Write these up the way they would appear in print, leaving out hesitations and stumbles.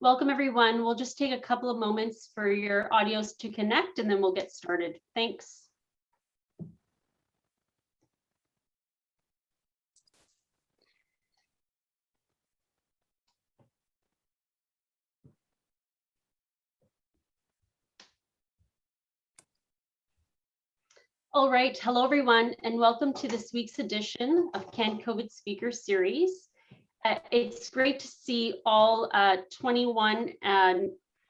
Welcome everyone. We'll just take a couple of moments for your audios to connect and then we'll get started. Thanks. All right, hello everyone, and welcome to this week's edition of CanCOVID Speaker Series. It's great to see all 21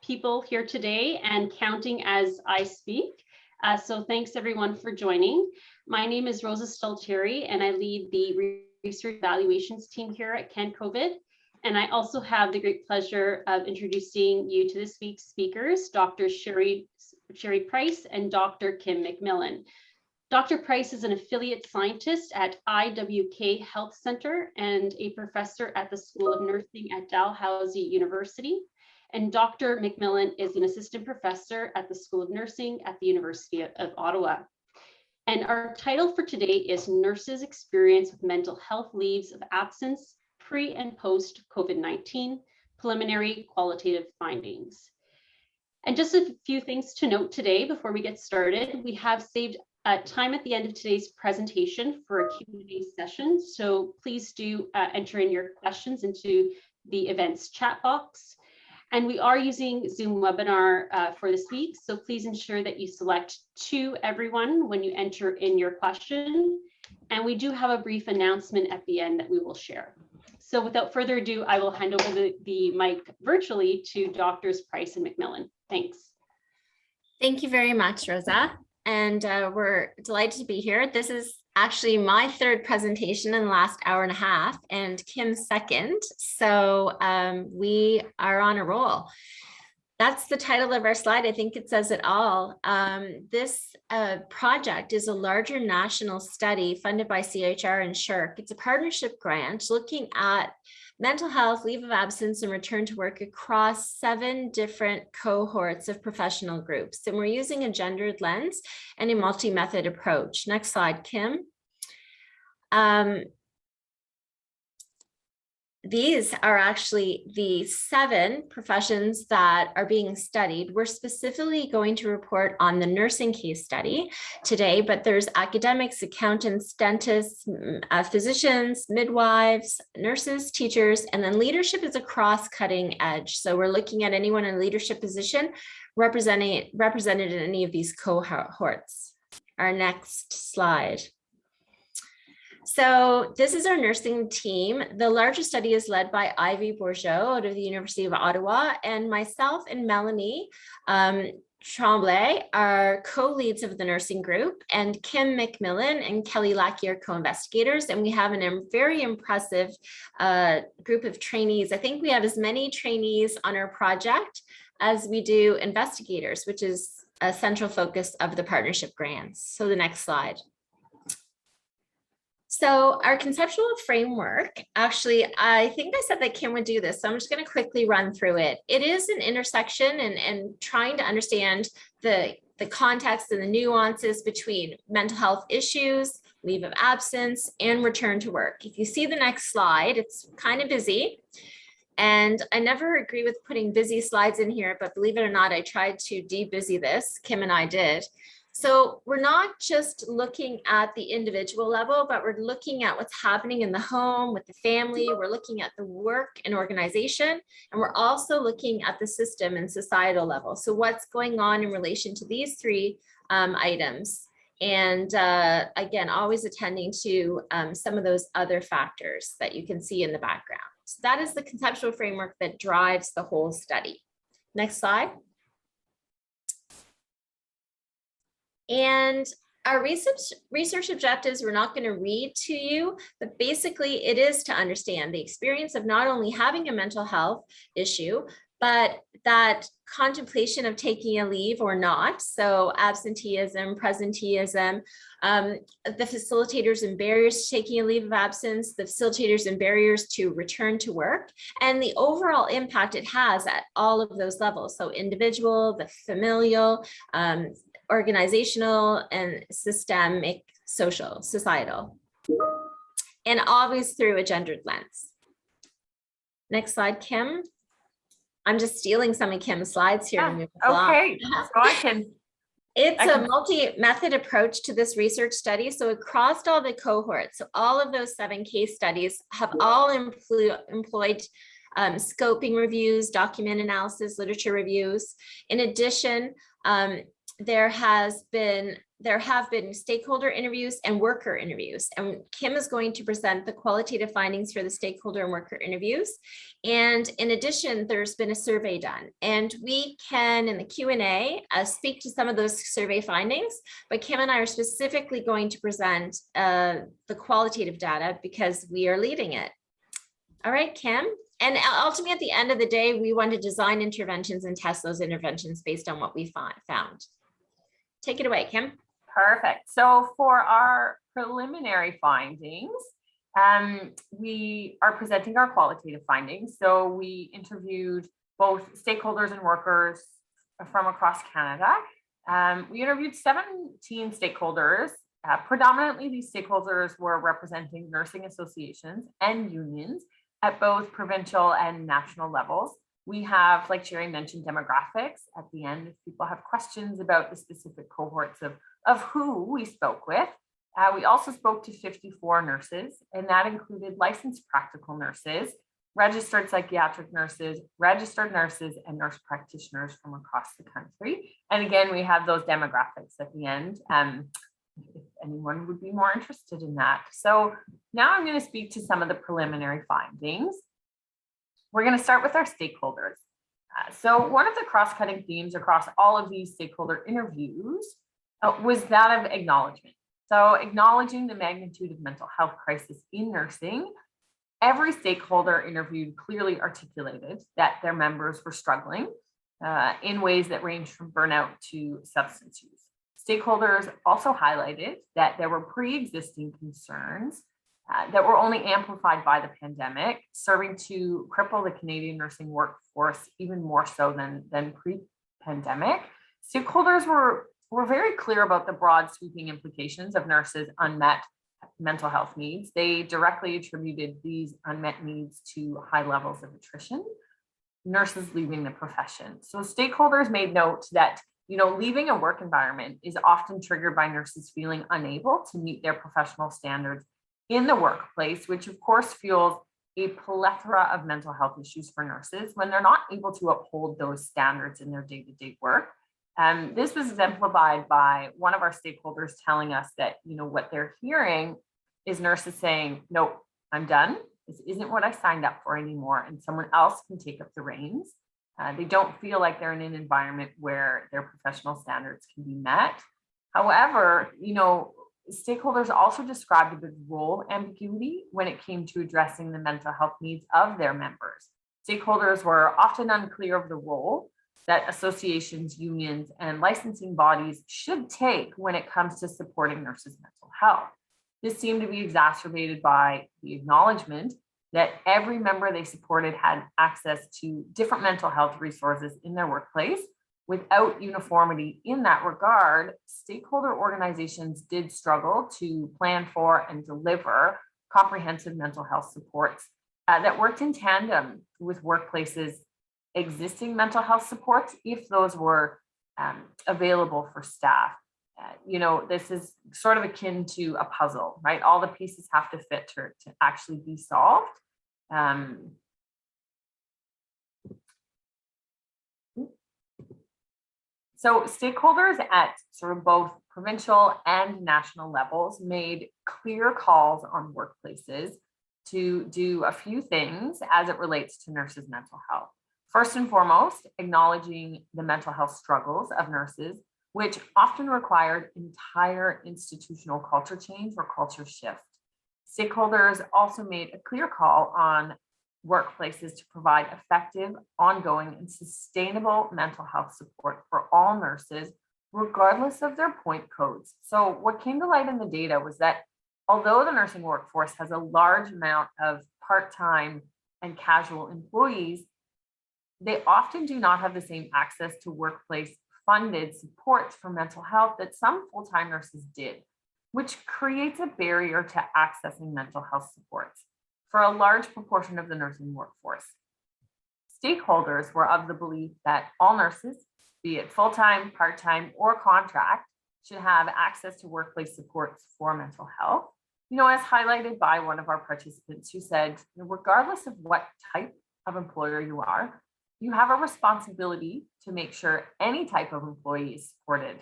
people here today and counting as I speak. So thanks everyone for joining. My name is Rosa Stalteri and I lead the research evaluations team here at CanCOVID. And I also have the great pleasure of introducing you to this week's speakers, Dr. Sheri Price and Dr. Kim McMillan. Dr. Price is an affiliate scientist at IWK Health Center and a professor at the School of Nursing at Dalhousie University. And Dr. McMillan is an assistant professor at the School of Nursing at the University of Ottawa. And our title for today is Nurses' Experience with Mental Health Leaves of Absence Pre and Post COVID-19, Preliminary Qualitative Findings. And just a few things to note today before we get started. We have saved time at the end of today's presentation for a Q&A session. So please do enter in your questions into the events chat box. And we are using Zoom webinar for this week. So please ensure that you select to everyone when you enter in your question. And we do have a brief announcement at the end that we will share. So without further ado, I will hand over the mic virtually to Drs. Price and McMillan. Thanks. Thank you very much, Rosa. And we're delighted to be here. This is actually my third presentation in the last hour and a half and Kim's second. So we are on a roll. That's the title of our slide. I think it says it all. This project is a larger national study funded by CIHR and SSHRC. It's a partnership grant looking at mental health, leave of absence, and return to work across 7 different cohorts of professional groups. And we're using a gendered lens and a multi-method approach. Next slide, Kim. These are actually the 7 professions that are being studied. We're specifically going to report on the nursing case study today, but there's academics, accountants, dentists, physicians, midwives, nurses, teachers, and then leadership is a cross-cutting edge. So we're looking at anyone in a leadership position represented in any of these cohorts. Our next slide. So this is our nursing team. The largest study is led by Ivy Bourgeau out of the University of Ottawa, and myself and Melanie Tremblay are co-leads of the nursing group, and Kim McMillan and Kelly Lackey are co-investigators, and we have a very impressive group of trainees. I think we have as many trainees on our project as we do investigators, which is a central focus of the partnership grants. So the next slide. So our conceptual framework, actually, I think I said that Kim would do this, so I'm just going to quickly run through it. It is an intersection and trying to understand the context and the nuances between mental health issues, leave of absence, and return to work. If you see the next slide, it's kind of busy. And I never agree with putting busy slides in here, but believe it or not, I tried to de-busy this, Kim and I did. So we're not just looking at the individual level, but we're looking at what's happening in the home with the family. We're looking at the work and organization, and we're also looking at the system and societal level. So what's going on in relation to these 3 items? And again, always attending to some of those other factors that you can see in the background. So that is the conceptual framework that drives the whole study. Next slide. And our research objectives, we're not going to read to you, but basically it is to understand the experience of not only having a mental health issue, but that contemplation of taking a leave or not. So absenteeism, presenteeism, the facilitators and barriers to taking a leave of absence, the facilitators and barriers to return to work, and the overall impact it has at all of those levels. So individual, the familial, organizational, and systemic, social, societal, and always through a gendered lens. Next slide, Kim. I'm just stealing some of Kim's slides here to move us along. Okay, so It's a multi-method approach to this research study. So across all the cohorts, so all of those 7 case studies have all employed scoping reviews, document analysis, literature reviews. In addition, there have been stakeholder interviews and worker interviews. And Kim is going to present the qualitative findings for the stakeholder and worker interviews. And in addition, there's been a survey done. And we can, in the Q&A, speak to some of those survey findings, but Kim and I are specifically going to present the qualitative data because we are leading it. All right, Kim. And ultimately, at the end of the day, we want to design interventions and test those interventions based on what we found. Take it away, Kim. Perfect. So for our preliminary findings, we are presenting our qualitative findings. So we interviewed both stakeholders and workers from across Canada. We interviewed 17 stakeholders. Predominantly, these stakeholders were representing nursing associations and unions at both provincial and national levels. We have, like Sheri mentioned, demographics at the end if people have questions about the specific cohorts of who we spoke with. We also spoke to 54 nurses, and that included licensed practical nurses, registered psychiatric nurses, registered nurses, and nurse practitioners from across the country. And again, we have those demographics at the end, if anyone would be more interested in that. So now I'm going to speak to some of the preliminary findings. We're going to start with our stakeholders. So one of the cross-cutting themes across all of these stakeholder interviews was that of acknowledgement. So acknowledging the magnitude of mental health crisis in nursing, every stakeholder interviewed clearly articulated that their members were struggling in ways that ranged from burnout to substance use. Stakeholders also highlighted that there were pre-existing concerns that were only amplified by the pandemic, serving to cripple the Canadian nursing workforce even more so than pre-pandemic. Stakeholders were very clear about the broad sweeping implications of nurses' unmet mental health needs. They directly attributed these unmet needs to high levels of attrition, nurses leaving the profession. So stakeholders made note that leaving a work environment is often triggered by nurses feeling unable to meet their professional standards in the workplace, which of course fuels a plethora of mental health issues for nurses when they're not able to uphold those standards in their day-to-day work. This was exemplified by one of our stakeholders telling us that, what they're hearing is nurses saying, "Nope, I'm done. This isn't what I signed up for anymore, and someone else can take up the reins." They don't feel like they're in an environment where their professional standards can be met. However, stakeholders also described a big role ambiguity when it came to addressing the mental health needs of their members. Stakeholders were often unclear of the role that associations, unions, and licensing bodies should take when it comes to supporting nurses' mental health. This seemed to be exacerbated by the acknowledgement that every member they supported had access to different mental health resources in their workplace. Without uniformity in that regard, stakeholder organizations did struggle to plan for and deliver comprehensive mental health supports that worked in tandem with workplaces' existing mental health supports if those were available for staff. This is sort of akin to a puzzle, right? All the pieces have to fit to actually be solved. So stakeholders at sort of both provincial and national levels made clear calls on workplaces to do a few things as it relates to nurses' mental health. First and foremost, acknowledging the mental health struggles of nurses, which often required entire institutional culture change or culture shift. Stakeholders also made a clear call on workplaces to provide effective, ongoing, and sustainable mental health support for all nurses, regardless of their point codes. So what came to light in the data was that although the nursing workforce has a large amount of part-time and casual employees, they often do not have the same access to workplace funded supports for mental health that some full-time nurses did, which creates a barrier to accessing mental health supports for a large proportion of the nursing workforce. Stakeholders were of the belief that all nurses, be it full-time, part-time, or contract, should have access to workplace supports for mental health. As highlighted by one of our participants who said, regardless of what type of employer you are, you have a responsibility to make sure any type of employee is supported.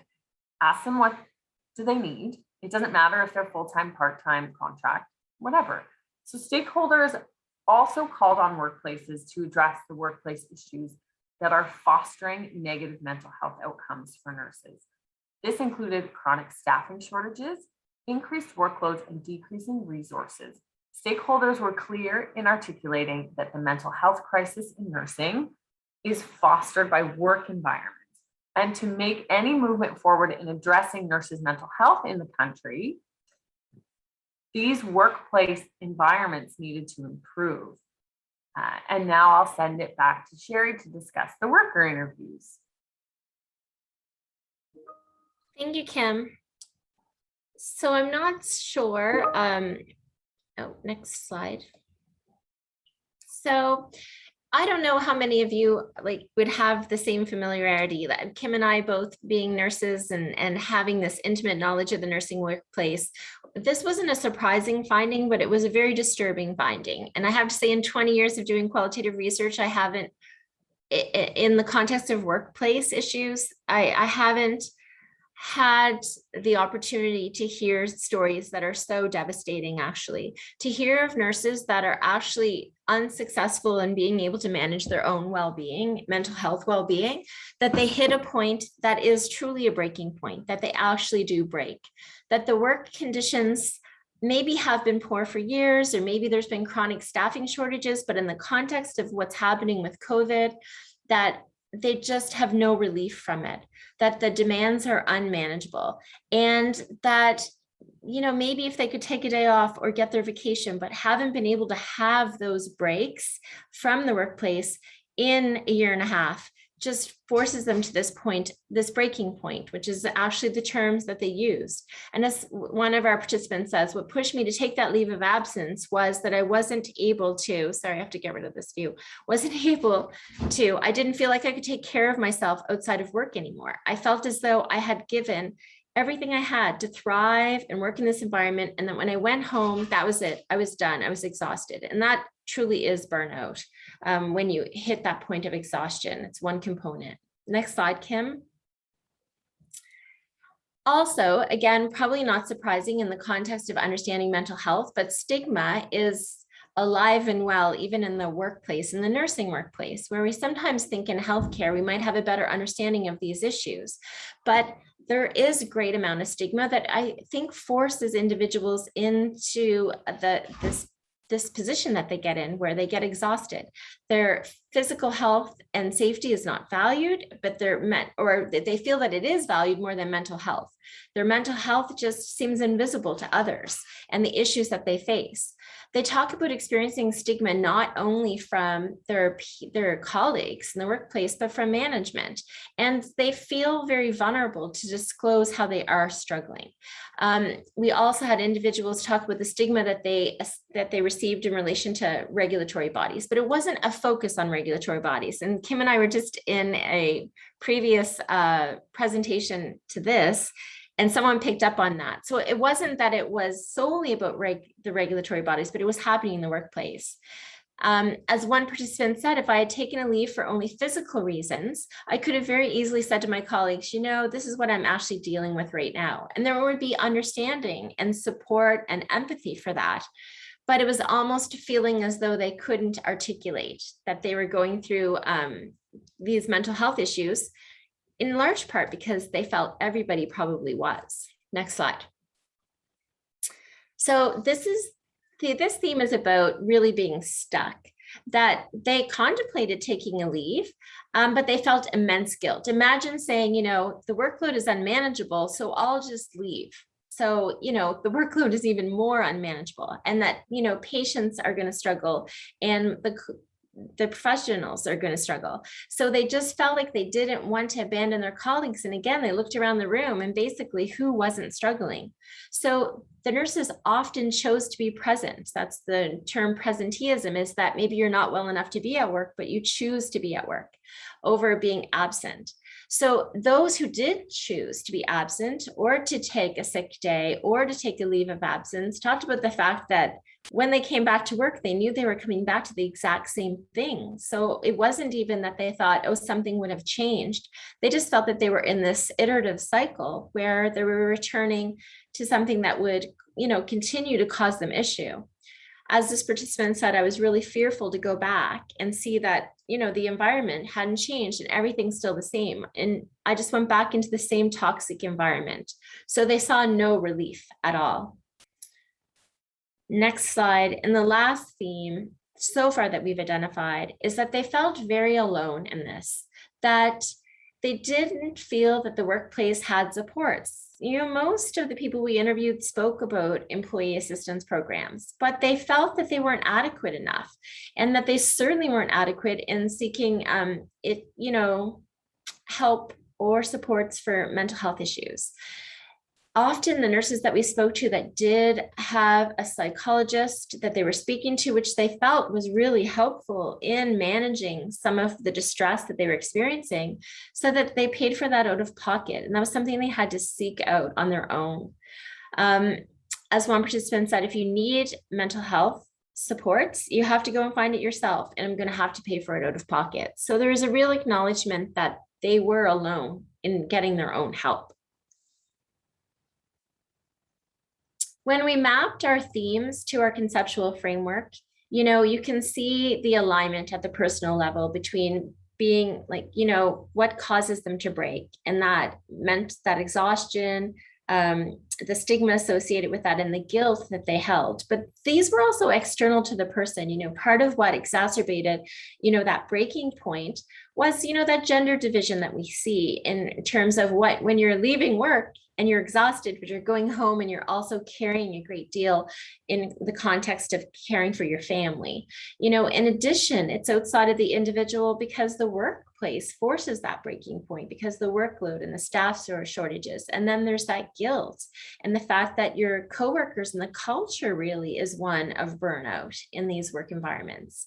Ask them what do they need. It doesn't matter if they're full-time, part-time, contract, whatever. So stakeholders also called on workplaces to address the workplace issues that are fostering negative mental health outcomes for nurses. This included chronic staffing shortages, increased workloads, and decreasing resources. Stakeholders were clear in articulating that the mental health crisis in nursing is fostered by work environments. And to make any movement forward in addressing nurses' mental health in the country, these workplace environments needed to improve. And now I'll send it back to Sheri to discuss the worker interviews. Thank you, Kim. So I'm not sure. Next slide. So I don't know how many of you would have the same familiarity that Kim and I, both being nurses and having this intimate knowledge of the nursing workplace. This wasn't a surprising finding, but it was a very disturbing finding. And I have to say, in 20 years of doing qualitative research, I haven't, in the context of workplace issues, I haven't had the opportunity to hear stories that are so devastating, actually, to hear of nurses that are actually unsuccessful in being able to manage their own well-being, mental health well-being, that they hit a point that is truly a breaking point, that they actually do break, that the work conditions maybe have been poor for years, or maybe there's been chronic staffing shortages, but in the context of what's happening with COVID, that they just have no relief from it, that the demands are unmanageable, and that, maybe if they could take a day off or get their vacation, but haven't been able to have those breaks from the workplace in a year and a half, just forces them to this point, this breaking point, which is actually the terms that they used. And as one of our participants says, what pushed me to take that leave of absence was that I wasn't able to, sorry, I have to get rid of this view, I didn't feel like I could take care of myself outside of work anymore. I felt as though I had given everything I had to thrive and work in this environment. And then when I went home, that was it. I was done. I was exhausted. And that truly is burnout. When you hit that point of exhaustion, it's one component. Next slide, Kim. Also, again, probably not surprising in the context of understanding mental health, but stigma is alive and well, even in the workplace, in the nursing workplace, where we sometimes think in healthcare, we might have a better understanding of these issues. But there is a great amount of stigma that I think forces individuals into this position that they get in, where they get exhausted. Their physical health and safety is not valued, but they feel that it is valued more than mental health. Their mental health just seems invisible to others and the issues that they face. They talk about experiencing stigma not only from their colleagues in the workplace, but from management. And they feel very vulnerable to disclose how they are struggling. We also had individuals talk about the stigma that they received in relation to regulatory bodies, but it wasn't a focus on regulatory bodies. And Kim and I were just in a previous presentation to this, and someone picked up on that. So it wasn't that it was solely about the regulatory bodies, but it was happening in the workplace. As one participant said, if I had taken a leave for only physical reasons, I could have very easily said to my colleagues, this is what I'm actually dealing with right now. And there would be understanding and support and empathy for that. But it was almost feeling as though they couldn't articulate that they were going through these mental health issues, in large part because they felt everybody probably was. Next slide. So this theme is about really being stuck, that they contemplated taking a leave, but they felt immense guilt. Imagine saying, the workload is unmanageable, so I'll just leave. So, the workload is even more unmanageable, and that, patients are going to struggle, and the professionals are going to struggle. So they just felt like they didn't want to abandon their colleagues. And again, they looked around the room and basically who wasn't struggling. So the nurses often chose to be present. That's the term presenteeism, is that maybe you're not well enough to be at work, but you choose to be at work over being absent. So those who did choose to be absent or to take a sick day or to take a leave of absence talked about the fact that when they came back to work, they knew they were coming back to the exact same thing. So it wasn't even that they thought, oh, something would have changed. They just felt that they were in this iterative cycle where they were returning to something that would, continue to cause them issue. As this participant said, I was really fearful to go back and see that, the environment hadn't changed and everything's still the same. And I just went back into the same toxic environment. So they saw no relief at all. Next slide. And the last theme so far that we've identified is that they felt very alone in this, that they didn't feel that the workplace had supports. Most of the people we interviewed spoke about employee assistance programs, but they felt that they weren't adequate enough and that they certainly weren't adequate in seeking help or supports for mental health issues. Often the nurses that we spoke to that did have a psychologist that they were speaking to, which they felt was really helpful in managing some of the distress that they were experiencing, so that they paid for that out of pocket. And that was something they had to seek out on their own. As one participant said, if you need mental health supports, you have to go and find it yourself, and I'm going to have to pay for it out of pocket. So there is a real acknowledgement that they were alone in getting their own help. When we mapped our themes to our conceptual framework, you can see the alignment at the personal level between being like, what causes them to break. And that meant that exhaustion, the stigma associated with that, and the guilt that they held. But these were also external to the person. Part of what exacerbated, that breaking point was, that gender division that we see in terms of when you're leaving work and you're exhausted, but you're going home and you're also carrying a great deal in the context of caring for your family. In addition, it's outside of the individual because the workplace forces that breaking point because the workload and the staff shortages. And then there's that guilt and the fact that your coworkers and the culture really is one of burnout in these work environments.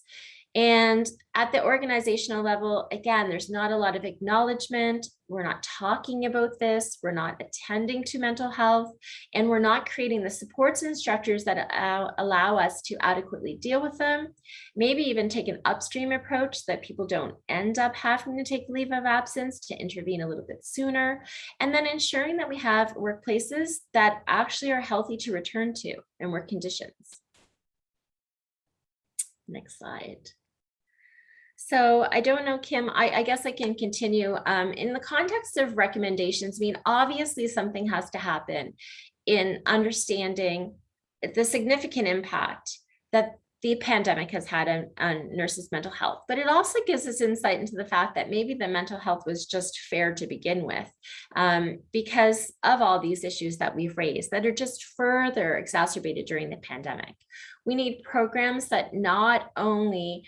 And at the organizational level, again, there's not a lot of acknowledgement. We're not talking about this. We're not attending to mental health, and we're not creating the supports and structures that allow us to adequately deal with them. Maybe even take an upstream approach so that people don't end up having to take leave of absence, to intervene a little bit sooner. And then ensuring that we have workplaces that actually are healthy to return to and work conditions. Next slide. So I don't know, Kim, I guess I can continue. In the context of recommendations, obviously something has to happen in understanding the significant impact that the pandemic has had on nurses' mental health. But it also gives us insight into the fact that maybe the mental health was just fair to begin with, because of all these issues that we've raised that are just further exacerbated during the pandemic. We need programs that not only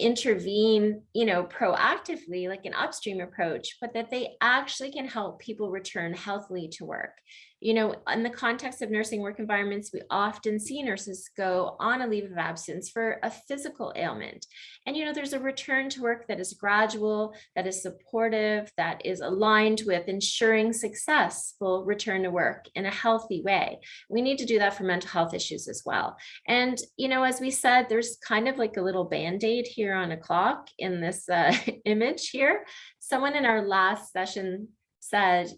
intervene, proactively, like an upstream approach, but that they actually can help people return healthily to work. In the context of nursing work environments, we often see nurses go on a leave of absence for a physical ailment. And, there's a return to work that is gradual, that is supportive, that is aligned with ensuring successful return to work in a healthy way. We need to do that for mental health issues as well. And, as we said, there's kind of like a little Band-Aid here on a clock in this image here. Someone in our last session said,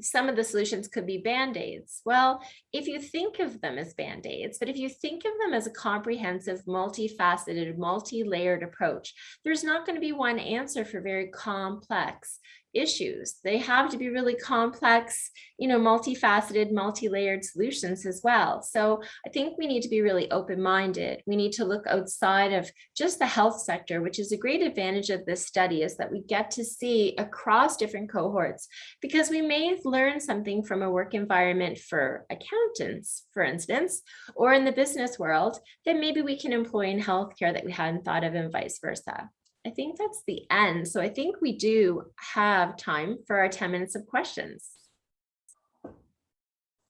some of the solutions could be Band-Aids. Well, if you think of them as Band-Aids, but if you think of them as a comprehensive, multifaceted, multi-layered approach, there's not going to be one answer for very complex issues. They have to be really complex, multifaceted, multi-layered solutions as well. So I think we need to be really open-minded. We need to look outside of just the health sector, which is a great advantage of this study, is that we get to see across different cohorts, because we may learn something from a work environment for accountants, for instance, or in the business world that maybe we can employ in healthcare that we hadn't thought of, and vice versa. I think that's the end. So I think we do have time for our 10 minutes of questions.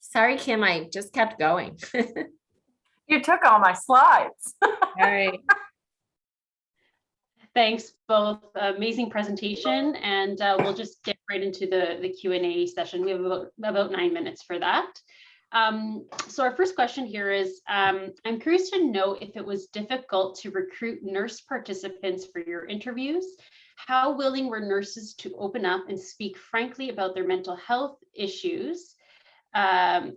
Sorry, Kim, I just kept going. You took all my slides. All right. Thanks both. Amazing presentation, and we'll just get right into the Q&A session. We have about 9 minutes for that. So our first question here is, I'm curious to know if it was difficult to recruit nurse participants for your interviews. How willing were nurses to open up and speak frankly about their mental health issues,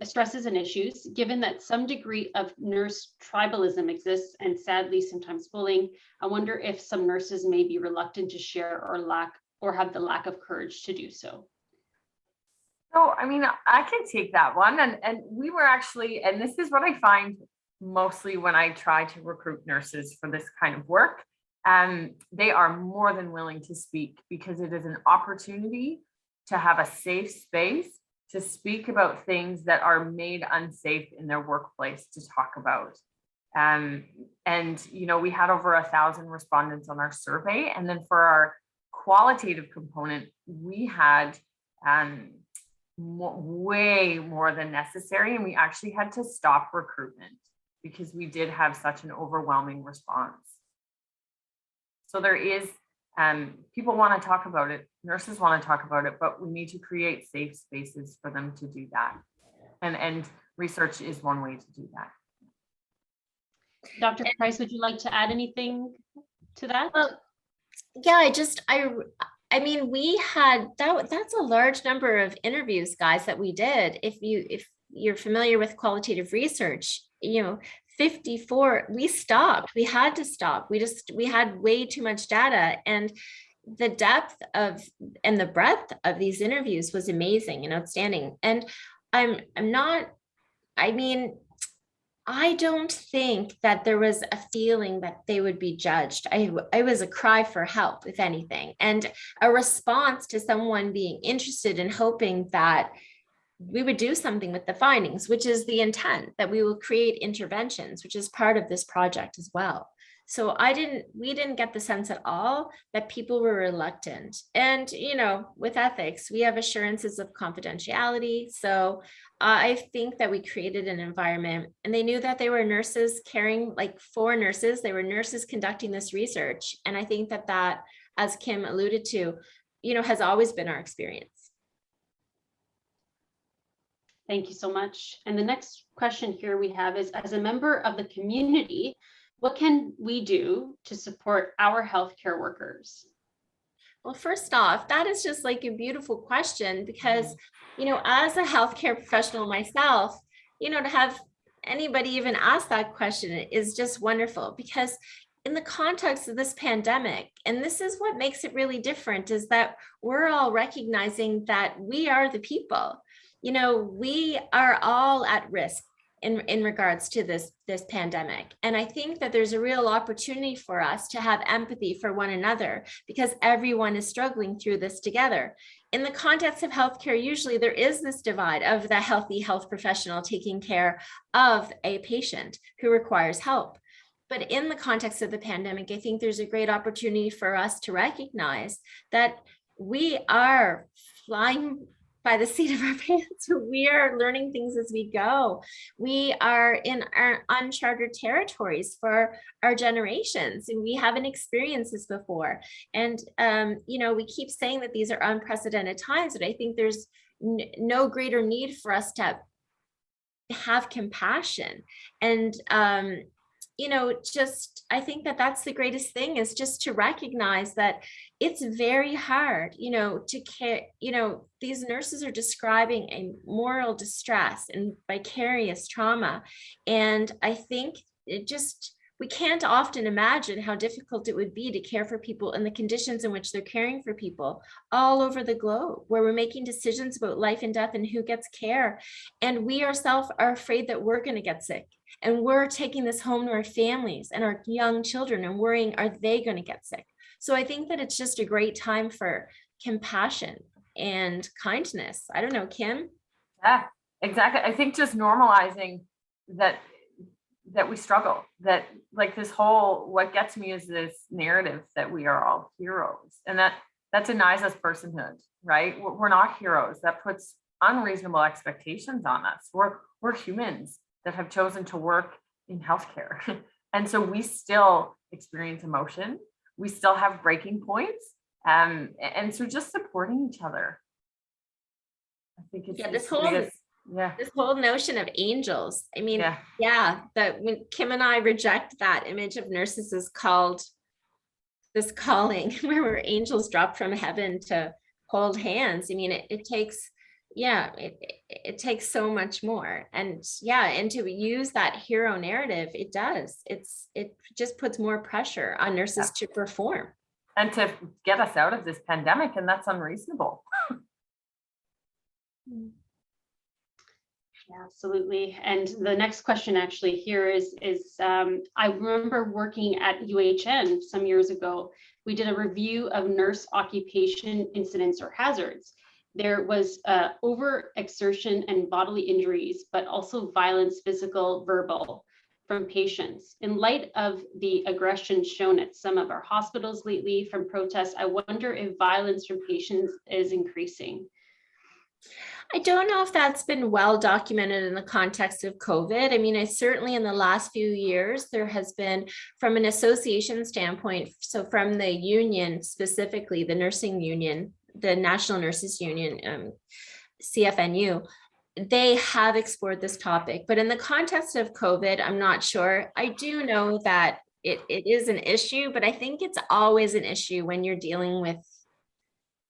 stresses and issues, given that some degree of nurse tribalism exists and sadly sometimes bullying? I wonder if some nurses may be reluctant to share or have the lack of courage to do so. So, I mean, I can take that one. And we were actually, and this is what I find mostly when I try to recruit nurses for this kind of work, they are more than willing to speak, because it is an opportunity to have a safe space to speak about things that are made unsafe in their workplace to talk about. And, we had over 1,000 respondents on our survey. And then for our qualitative component, we had way more than necessary, and we actually had to stop recruitment because we did have such an overwhelming response. So there is, people want to talk about it, nurses want to talk about it, but we need to create safe spaces for them to do that. And research is one way to do that. Dr. Price, would you like to add anything to that? Yeah, I mean, we had that's a large number of interviews, guys, that we did. If you're familiar with qualitative research, 54, we stopped. We had to stop. We had way too much data, and the depth of and the breadth of these interviews was amazing and outstanding. And I don't think that there was a feeling that they would be judged. I was a cry for help, if anything, and a response to someone being interested and hoping that we would do something with the findings, which is the intent, that we will create interventions, which is part of this project as well. So we didn't get the sense at all that people were reluctant. And, with ethics, we have assurances of confidentiality. So I think that we created an environment, and they knew that they were nurses caring, like 4 nurses, they were nurses conducting this research. And I think that, as Kim alluded to, has always been our experience. Thank you so much. And the next question here we have is, as a member of the community, what can we do to support our healthcare workers? Well, first off, that is just like a beautiful question, because, as a healthcare professional myself, to have anybody even ask that question is just wonderful, because in the context of this pandemic, and this is what makes it really different, is that we're all recognizing that we are the people. We are all at risk in regards to this pandemic. And I think that there's a real opportunity for us to have empathy for one another, because everyone is struggling through this together. In the context of healthcare, usually there is this divide of the healthy health professional taking care of a patient who requires help. But in the context of the pandemic, I think there's a great opportunity for us to recognize that we are flying by the seat of our pants. We are learning things as we go. We are in our uncharted territories for our generations, and we haven't experienced this before. And, we keep saying that these are unprecedented times, but I think there's no greater need for us to have compassion. And, I think that that's the greatest thing, is just to recognize that it's very hard, to care, these nurses are describing a moral distress and vicarious trauma. And I think we can't often imagine how difficult it would be to care for people in the conditions in which they're caring for people all over the globe, where we're making decisions about life and death and who gets care. And we ourselves are afraid that we're going to get sick. And we're taking this home to our families and our young children and worrying, are they going to get sick? So I think that it's just a great time for compassion and kindness. I don't know, Kim? Yeah, exactly. I think just normalizing that we struggle, that like this whole, what gets me is this narrative that we are all heroes, and that denies us personhood, right? We're not heroes. That puts unreasonable expectations on us. We're humans that have chosen to work in healthcare. And so we still experience emotion. We still have breaking points. And so just supporting each other. I think it's Yeah, this whole notion of angels. I mean, that when Kim and I reject that image of nurses as called this calling where we're angels dropped from heaven to hold hands. I mean, it takes, it takes so much more. And to use that hero narrative, it just puts more pressure on nurses to perform. And to get us out of this pandemic, and that's unreasonable. Yeah, absolutely. And the next question actually here is I remember working at UHN some years ago. We did a review of nurse occupation incidents or hazards. There was overexertion and bodily injuries, but also violence, physical, verbal, from patients. In light of the aggression shown at some of our hospitals lately from protests, I wonder if violence from patients is increasing. I don't know if that's been well documented in the context of COVID. I mean, I certainly in the last few years, there has been, from an association standpoint, so from the union, specifically the nursing union, the National Nurses Union, CFNU, they have explored this topic. But in the context of COVID, I'm not sure. I do know that it is an issue, but I think it's always an issue when you're dealing with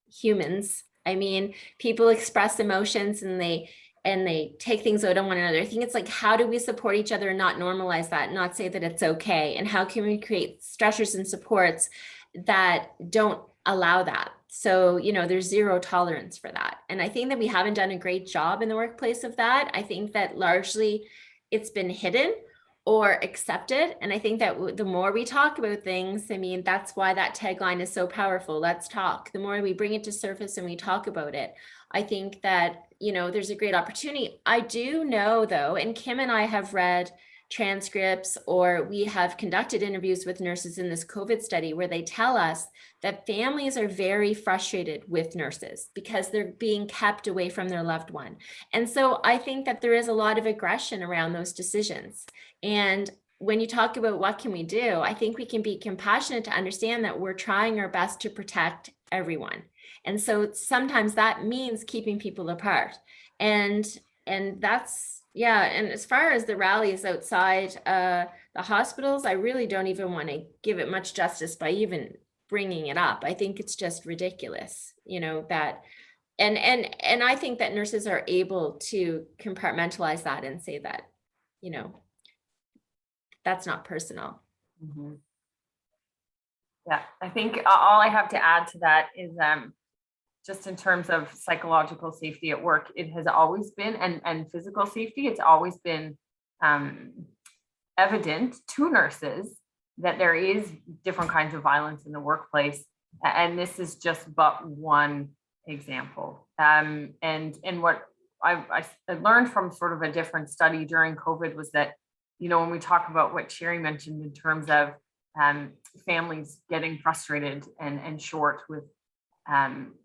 humans. I mean, people express emotions and they take things out on one another. I think it's like, how do we support each other and not normalize that, not say that it's okay? And how can we create stressors and supports that don't allow that? So, there's zero tolerance for that. And I think that we haven't done a great job in the workplace of that. I think that largely it's been hidden or accepted. And I think that the more we talk about things, I mean, that's why that tagline is so powerful. Let's talk. The more we bring it to surface and we talk about it, I think that, there's a great opportunity. I do know though, and Kim and I have read transcripts, or we have conducted interviews with nurses in this COVID study where they tell us that families are very frustrated with nurses because they're being kept away from their loved one. And so I think that there is a lot of aggression around those decisions. And when you talk about what can we do, I think we can be compassionate to understand that we're trying our best to protect everyone. And so sometimes that means keeping people apart. And that's, and as far as the rallies outside the hospitals, I really don't even want to give it much justice by even bringing it up. I think it's just ridiculous, that, and I think that nurses are able to compartmentalize that and say that, that's not personal. Mm-hmm. Yeah, I think all I have to add to that is just in terms of psychological safety at work, it has always been, and physical safety, it's always been evident to nurses that there is different kinds of violence in the workplace. And this is just but one example. And what I learned from sort of a different study during COVID was that, when we talk about what Sheri mentioned in terms of families getting frustrated and short with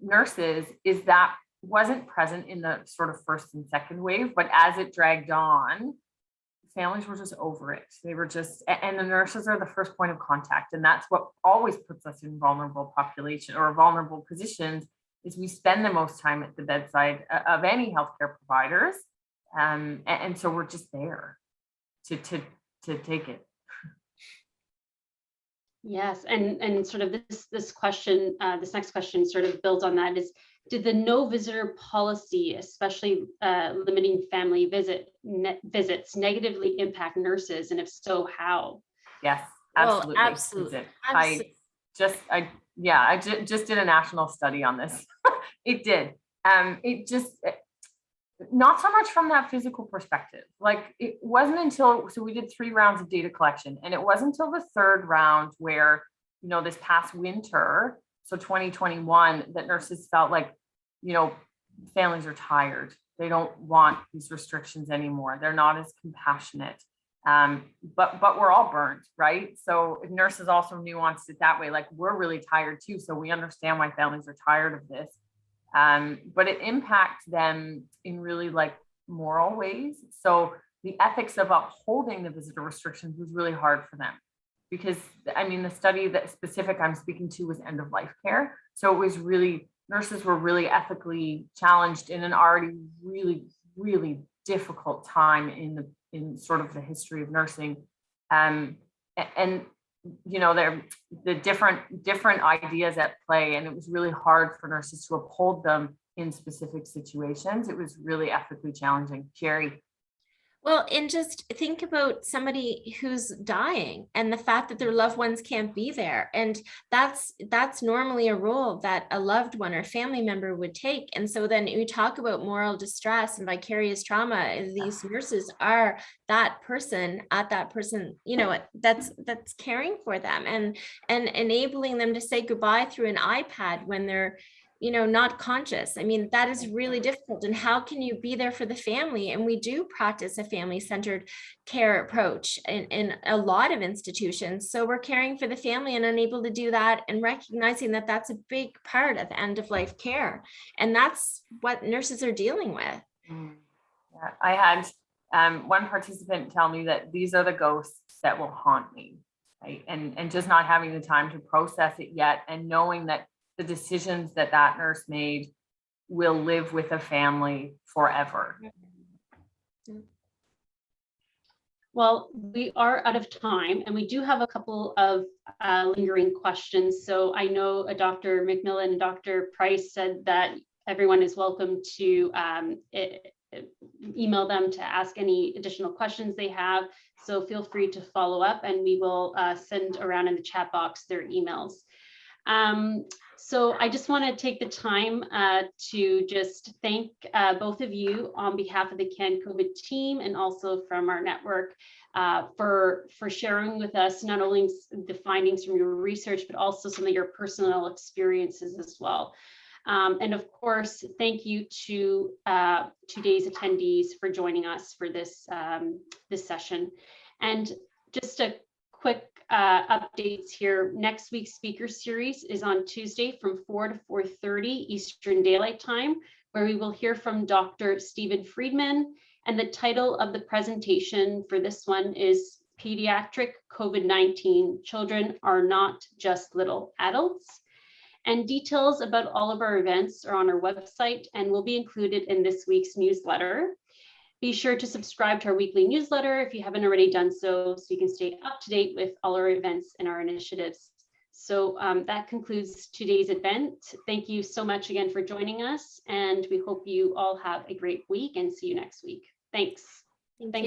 nurses, is that wasn't present in the sort of first and second wave, but as it dragged on, families were just over it. They were just, and the nurses are the first point of contact. And that's what always puts us in vulnerable population or vulnerable positions, is we spend the most time at the bedside of any healthcare providers. And so we're just there to take it. Yes, and sort of this question, this next question sort of builds on that, is did the no visitor policy, especially limiting family visits, negatively impact nurses, and if so, how? Yes, Well, absolutely. absolutely. I just did a national study on this. It did. It just, not so much from that physical perspective. Like it wasn't until, so we did 3 rounds of data collection, and it wasn't until the 3rd round where, you know, this past winter, so 2021, that nurses felt like, you know, families are tired. They don't want these restrictions anymore. They're not as compassionate. But we're all burned, right? So nurses also nuanced it that way. Like we're really tired too. So we understand why families are tired of this. But it impacts them in really like moral ways. So the ethics of upholding the visitor restrictions was really hard for them, because I mean, the study that specific I'm speaking to was end of life care. So it was really, nurses were really ethically challenged in an already really, really difficult time in sort of the history of nursing. And you know, the different ideas at play, and it was really hard for nurses to uphold them in specific situations. It was really ethically challenging. Sheri. Well, and just think about somebody who's dying and the fact that their loved ones can't be there. And that's normally a role that a loved one or family member would take. And so then you talk about moral distress and vicarious trauma. These nurses are that person at that person, you know, that's caring for them and enabling them to say goodbye through an iPad when they're, you know, not conscious. I mean, that is really difficult. And how can you be there for the family? And we do practice a family-centered care approach in a lot of institutions. So we're caring for the family and unable to do that, and recognizing that that's a big part of end-of-life care. And that's what nurses are dealing with. Yeah, I had one participant tell me that these are the ghosts that will haunt me, right? And just not having the time to process it yet, and knowing that the decisions that nurse made will live with a family forever. Well, we are out of time, and we do have a couple of lingering questions. So I know Dr. McMillan and Dr. Price said that everyone is welcome to email them to ask any additional questions they have. So feel free to follow up, and we will send around in the chat box their emails. So I just want to take the time to just thank both of you on behalf of the CanCOVID team, and also from our network for sharing with us not only the findings from your research, but also some of your personal experiences as well. And of course, thank you to today's attendees for joining us for this, this session. And just a quick updates here. Next week's speaker series is on Tuesday from 4 to 4:30 Eastern Daylight Time, where we will hear from Dr. Stephen Friedman. And the title of the presentation for this one is Pediatric COVID-19 Children Are Not Just Little Adults. And details about all of our events are on our website and will be included in this week's newsletter. Be sure to subscribe to our weekly newsletter if you haven't already done so you can stay up to date with all our events and our initiatives. So that concludes today's event. Thank you so much again for joining us, and we hope you all have a great week and see you next week. Thanks. Thank you.